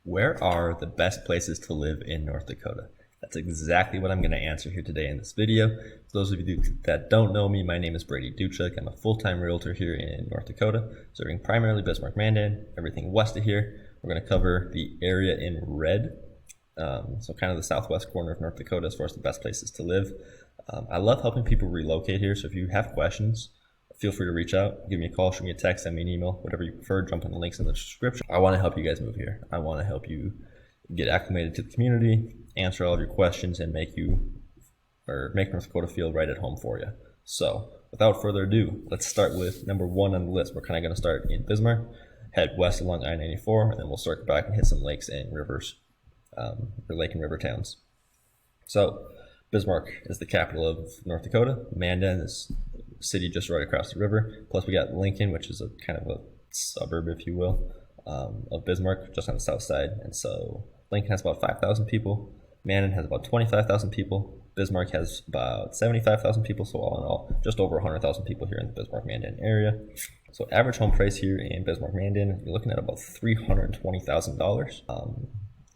Where are the best places to live in North Dakota? That's exactly what I'm going to answer here today in this video. For those of you that don't know me, my name is Brady Dutchak. I'm a full-time realtor here in North Dakota, serving primarily Bismarck Mandan, everything west of here. We're going to cover the area in red, so kind of the southwest corner of North Dakota as far as the best places to live. I love helping people relocate here, so if you have questions, feel free to reach out, give me a call, shoot me a text, send me an email, whatever you prefer. Jump in the links in the description. I want to help you guys move here. I want to help you get acclimated to the community, answer all of your questions, and make North Dakota feel right at home for you. So without further ado, let's start with number one on the list. We're kind of going to start in Bismarck, head west along I-94, and then we'll circle back and hit some lakes and rivers, or lake and river towns. So Bismarck is the capital of North Dakota. Mandan is city just right across the river. Plus we got Lincoln, which is a kind of a suburb, if you will, of Bismarck, just on the south side. And so Lincoln has about 5,000 people. Mandan has about 25,000 people. Bismarck has about 75,000 people. So all in all, just over 100,000 people here in the Bismarck-Mandan area. So average home price here in Bismarck-Mandan, you're looking at about $320,000.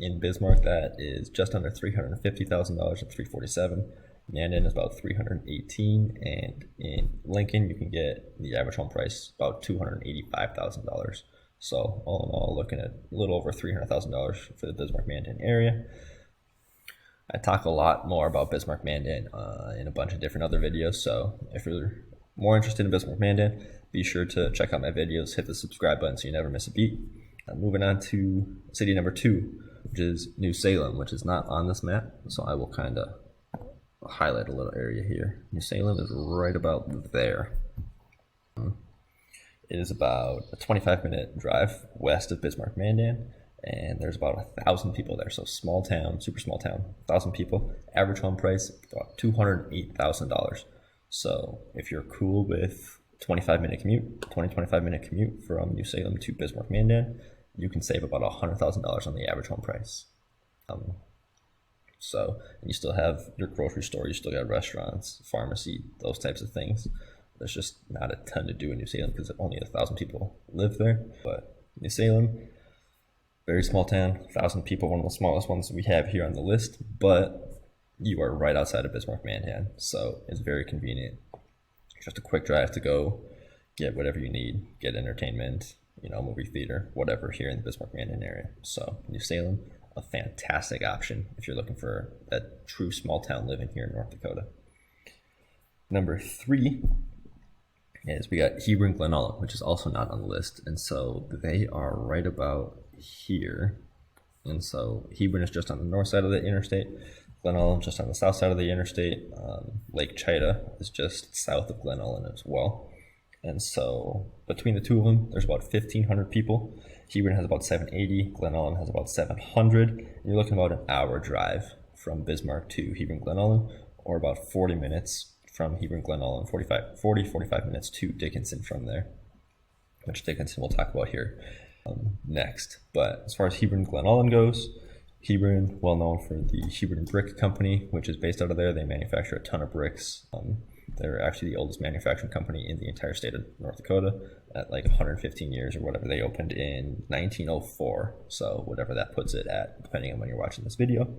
In Bismarck, that is just under $350,000 at $347,000. Mandan is about $318,000, and in Lincoln you can get the average home price about $285,000. So all in all, looking at a little over $300,000 for the Bismarck-Mandan area. I talk a lot more about Bismarck-Mandan in a bunch of different other videos. So if you're more interested in Bismarck-Mandan, be sure to check out my videos. Hit the subscribe button so you never miss a beat. Moving on to city number 2, which is New Salem, which is not on this map. So I will kind of highlight a little area here. New Salem is right about there. It is about a 25-minute drive west of Bismarck-Mandan, and there's about 1,000 people there. So small town, super small town, 1,000 people. Average home price about $208,000. So if you're cool with 25-minute commute from New Salem to Bismarck-Mandan, you can save about $100,000 on the average home price. So, and you still have your grocery store, you still got restaurants, pharmacy, those types of things. There's just not a ton to do in New Salem because only 1,000 people live there. But New Salem, very small town, 1,000 people, one of the smallest ones we have here on the list, but you are right outside of Bismarck-Mandan, so it's very convenient. Just a quick drive to go get whatever you need, get entertainment, movie theater, whatever here in the Bismarck-Mandan area. So New Salem, a fantastic option if you're looking for a true small town living here in North Dakota. Number 3 is we got Heber and Glen Ullin, which is also not on the list. And so they are right about here. And so Heber is just on the north side of the interstate. Glen Ullin just on the south side of the interstate. Lake Chita is just south of Glen Ullin as well. And so between the two of them, there's about 1,500 people. Heber has about 780, Glen Ullin has about 700. And you're looking about an hour drive from Bismarck to Heber and Glen Ullin, or about 40 minutes from Heber and Glen Ullin, 45 minutes to Dickinson from there, which Dickinson we'll talk about here next. But as far as Heber and Glen Ullin goes, Heber, well known for the Heber Brick Company, which is based out of there. They manufacture a ton of bricks. They're actually the oldest manufacturing company in the entire state of North Dakota at like 115 years or whatever. They opened in 1904. So whatever that puts it at, depending on when you're watching this video.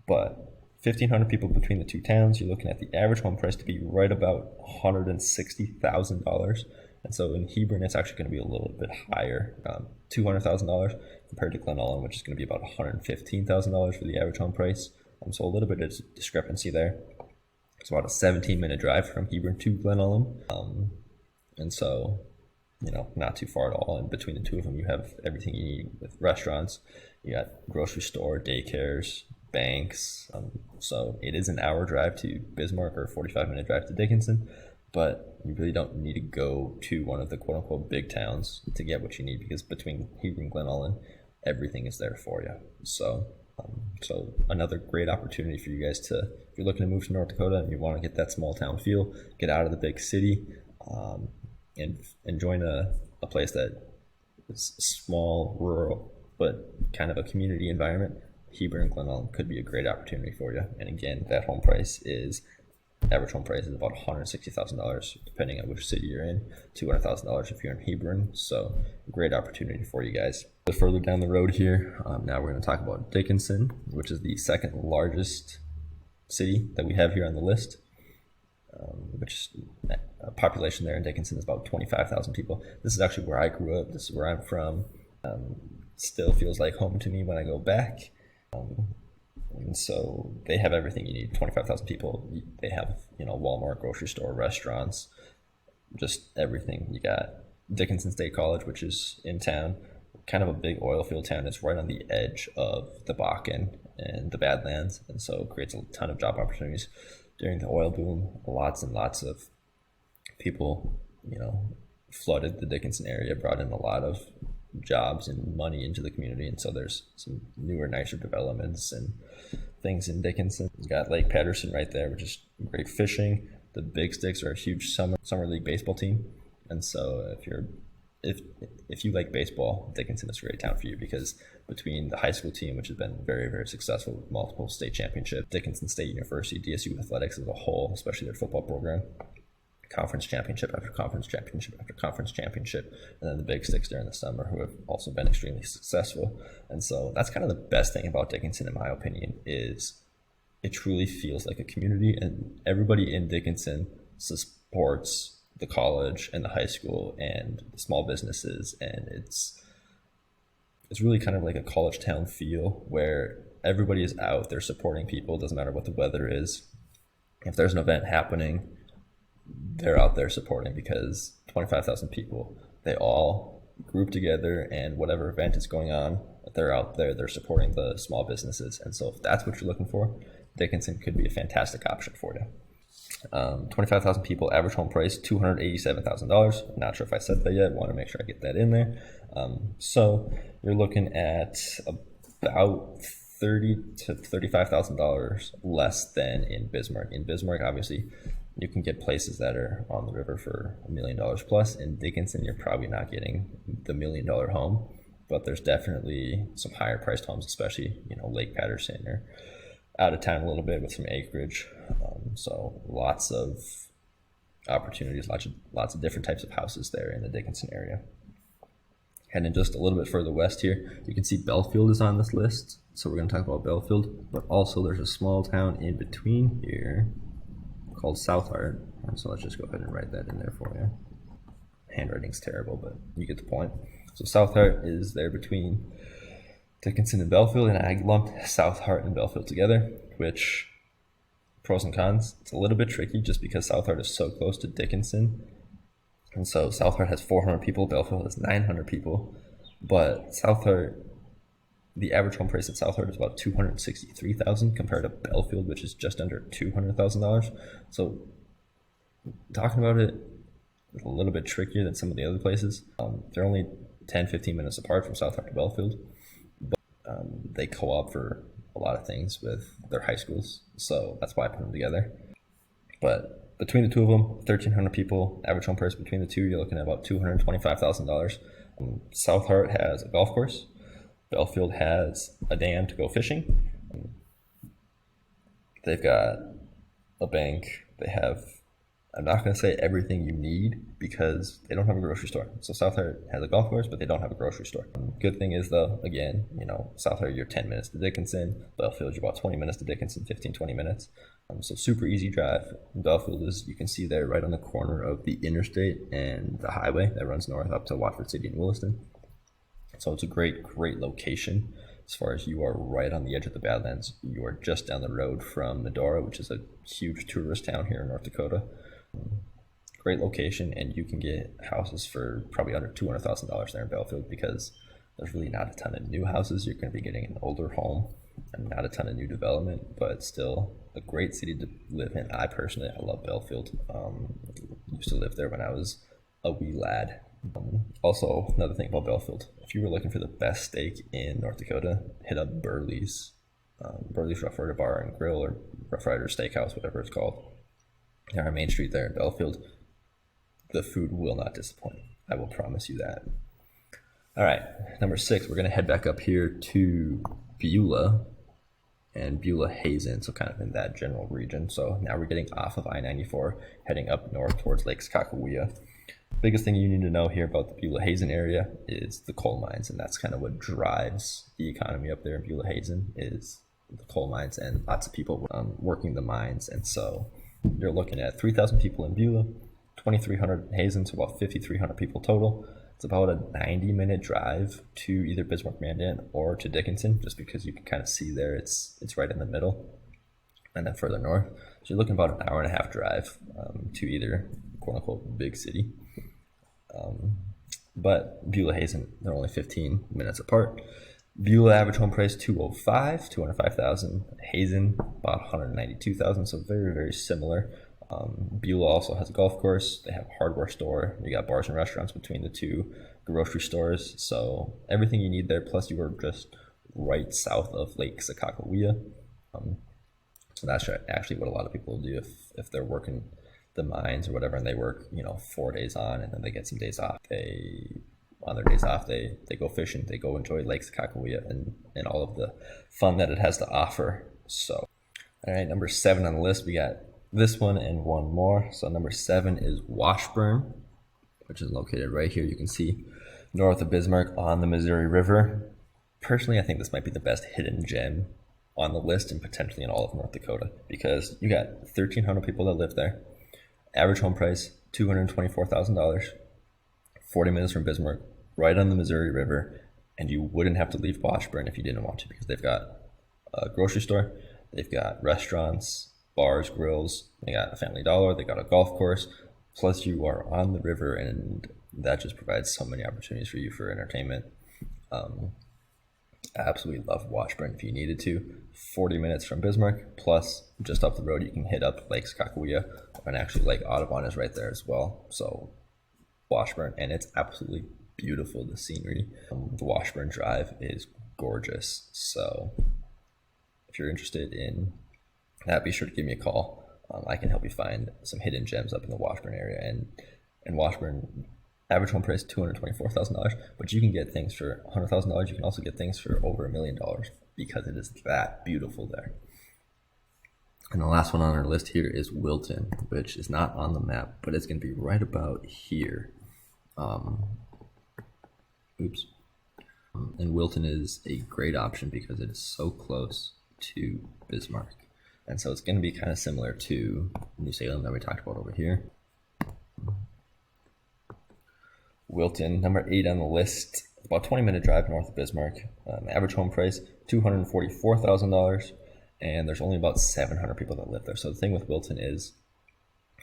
But 1,500 people between the two towns. You're looking at the average home price to be right about $160,000. And so in Heber, it's actually going to be a little bit higher, $200,000 compared to Glen Ullin, which is going to be about $115,000 for the average home price. So a little bit of discrepancy there. It's about a 17-minute drive from Heber to Glen Ullin. And so, not too far at all. And between the two of them, you have everything you need with restaurants. You got grocery store, daycares, banks. So it is an hour drive to Bismarck or a 45-minute drive to Dickinson. But you really don't need to go to one of the quote-unquote big towns to get what you need, because between Heber and Glen Ullin, everything is there for you. So another great opportunity for you guys if you're looking to move to North Dakota and you want to get that small town feel, get out of the big city, and join a place that is small, rural, but kind of a community environment. Heber and Glen Ullin could be a great opportunity for you. And again, that home price is Average home price is about $160,000, depending on which city you're in. $200,000 if you're in Hebron. So great opportunity for you guys. A bit further down the road here, now we're going to talk about Dickinson, which is the second largest city that we have here on the list. Which population there in Dickinson is about 25,000 people. This is actually where I grew up. This is where I'm from. Still feels like home to me when I go back. And so they have everything you need. 25,000 people. They have, Walmart, grocery store, restaurants, just everything. You got Dickinson State College, which is in town, kind of a big oil field town. It's right on the edge of the Bakken and the Badlands, and so it creates a ton of job opportunities. During the oil boom, lots and lots of people, flooded the Dickinson area, brought in a lot of jobs and money into the community. And so there's some newer, nicer developments and things in Dickinson. You got Lake Patterson right there, which is great fishing. The Big Sticks are a huge summer league baseball team. And so if you like baseball, Dickinson is a great town for you, because between the high school team, which has been very, very successful with multiple state championships, Dickinson State University, DSU athletics as a whole, especially their football program, conference championship after conference championship after conference championship, and then the Big Sticks during the summer, who have also been extremely successful. And so that's kind of the best thing about Dickinson, in my opinion, is it truly feels like a community, and everybody in Dickinson supports the college and the high school and the small businesses, and it's really kind of like a college town feel where everybody is out there supporting people. It doesn't matter what the weather is. If there's an event happening, they're out there supporting, because 25,000 people, they all group together, and whatever event is going on, they're out there, they're supporting the small businesses. And so if that's what you're looking for, Dickinson could be a fantastic option for you. 25,000 people, average home price $287,000. Not sure if I said that yet. Want to make sure I get that in there. So you're looking at about $30,000 to $35,000 less than in Bismarck. In Bismarck, obviously, you can get places that are on the river for $1 million plus. In Dickinson, you're probably not getting the $1 million home, but there's definitely some higher priced homes, especially Lake Patterson or out of town a little bit with some acreage. So lots of opportunities, lots of different types of houses there in the Dickinson area. Heading just a little bit further west here, you can see Belfield is on this list. So we're going to talk about Belfield, but also there's a small town in between here called Southheart. And so let's just go ahead and write that in there for you. Handwriting's terrible, but you get the point. So Southheart is there between Dickinson and Belfield, and I lumped Southheart and Belfield together, which, pros and cons, it's a little bit tricky just because Southheart is so close to Dickinson. And so Southheart has 400 people, Belfield has 900 people. But Southheart, the average home price at Southheart is about $263,000 compared to Belfield, which is just under $200,000. So talking about it, it's a little bit trickier than some of the other places. They're only 10-15 minutes apart from Southheart to Belfield. They co-op for a lot of things with their high schools, so that's why I put them together. But between the two of them, 1,300 people, average home price between the two, you're looking at about $225,000. Southheart has a golf course. Belfield has a dam to go fishing. They've got a bank. They have, I'm not going to say everything you need because they don't have a grocery store. So Southheart has a golf course, but they don't have a grocery store. Good thing is, though, again, Southheart, you're 10 minutes to Dickinson. Belfield, you're about 20 minutes to Dickinson, 15, 20 minutes. So super easy drive. Belfield is, you can see there, right on the corner of the interstate and the highway that runs north up to Watford City and Williston. So it's a great, great location. As far as you are right on the edge of the Badlands, you are just down the road from Medora, which is a huge tourist town here in North Dakota. Great location, and you can get houses for probably under $200,000 there in Belfield because there's really not a ton of new houses. You're going to be getting an older home and not a ton of new development, but still a great city to live in. I love Belfield. Used to live there when I was a wee lad. Also, another thing about Belfield, if you were looking for the best steak in North Dakota, hit up Burley's. Burley's Rough Rider Bar and Grill, or Rough Rider Steakhouse, whatever it's called. They're on Main Street there in Belfield. The food will not disappoint. I will promise you that. All right, number 6, we're going to head back up here to Beulah. and Beulah-Hazen, so kind of in that general region. So now we're getting off of I-94, heading up north towards Lake Sakakawea. Biggest thing you need to know here about the Beulah-Hazen area is the coal mines, and that's kind of what drives the economy up there in Beulah-Hazen is the coal mines and lots of people working the mines. And so you're looking at 3,000 people in Beulah, 2,300 in Hazen, so about 5,300 people total. It's about a 90-minute drive to either Bismarck Mandan or to Dickinson, just because you can kind of see there it's right in the middle, and then further north. So you're looking about an hour and a half drive to either quote unquote big city. But Beulah-Hazen, they're only 15 minutes apart. Beulah average home price 205,000. Hazen about 192,000. So very, very similar. Beulah also has a golf course. They have a hardware store. You got bars and restaurants between the two, grocery stores. So everything you need there. Plus you are just right south of Lake Sakakawea. So that's actually what a lot of people do if they're working the mines or whatever, and they work 4 days on, and then they get some days off. On their days off, they go fishing, they go enjoy Lake Sakakawea and all of the fun that it has to offer. So, all right, number 7 on the list, we got this one and one more. So number 7 is Washburn, which is located right here. You can see north of Bismarck on the Missouri River. Personally, I think this might be the best hidden gem on the list and potentially in all of North Dakota, because you got 1,300 people that live there. Average home price, $224,000, 40 minutes from Bismarck, right on the Missouri River, and you wouldn't have to leave Washburn if you didn't want to, because they've got a grocery store, they've got restaurants, bars, grills, they got a Family Dollar, they got a golf course, plus you are on the river, and that just provides so many opportunities for you for entertainment. I absolutely love Washburn if you needed to. 40 minutes from Bismarck, plus just up the road you can hit up Lake Sakakawea, and actually Lake Audubon is right there as well. So Washburn, and it's absolutely beautiful, the scenery. The Washburn Drive is gorgeous. So if you're interested in that, be sure to give me a call. I can help you find some hidden gems up in the Washburn area. And Washburn, average home price $224,000, but you can get things for $100,000. You can also get things for over $1 million because it is that beautiful there. And the last one on our list here is Wilton, which is not on the map, but it's going to be right about here. And Wilton is a great option because it is so close to Bismarck. And so it's going to be kind of similar to New Salem that we talked about over here. Wilton, number 8 on the list, about 20-minute drive north of Bismarck. Average home price, $244,000, and there's only about 700 people that live there. So the thing with Wilton is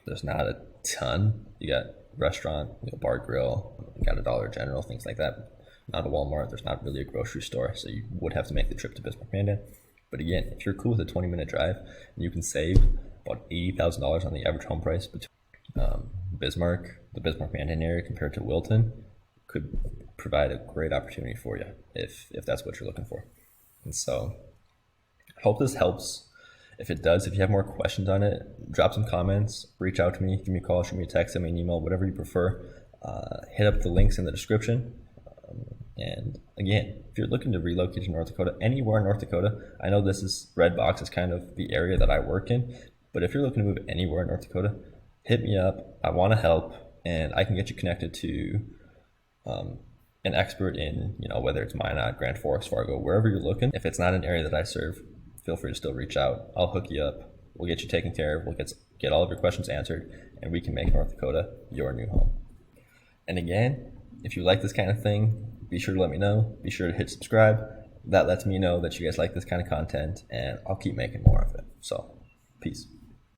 there's not a ton. You got restaurant, bar, grill, you got a Dollar General, things like that. Not a Walmart. There's not really a grocery store, so you would have to make the trip to Bismarck Mandan. But again, if you're cool with a 20-minute drive, you can save about $80,000 on the average home price between Bismarck, the Bismarck Mandan area compared to Wilton, could provide a great opportunity for you if that's what you're looking for. And so I hope this helps. If it does, if you have more questions on it, drop some comments, reach out to me, give me a call, shoot me a text, send me an email, whatever you prefer. Hit up the links in the description. And again, if you're looking to relocate to North Dakota, anywhere in North Dakota, I know this is red box is kind of the area that I work in, but if you're looking to move anywhere in North Dakota, hit me up. I want to help, and I can get you connected to an expert in, whether it's Minot, Grand Forks, Fargo, wherever you're looking. If it's not an area that I serve, feel free to still reach out. I'll hook you up. We'll get you taken care of. We'll get all of your questions answered, and we can make North Dakota your new home. And again, if you like this kind of thing, be sure to let me know. Be sure to hit subscribe. That lets me know that you guys like this kind of content, and I'll keep making more of it. So, peace.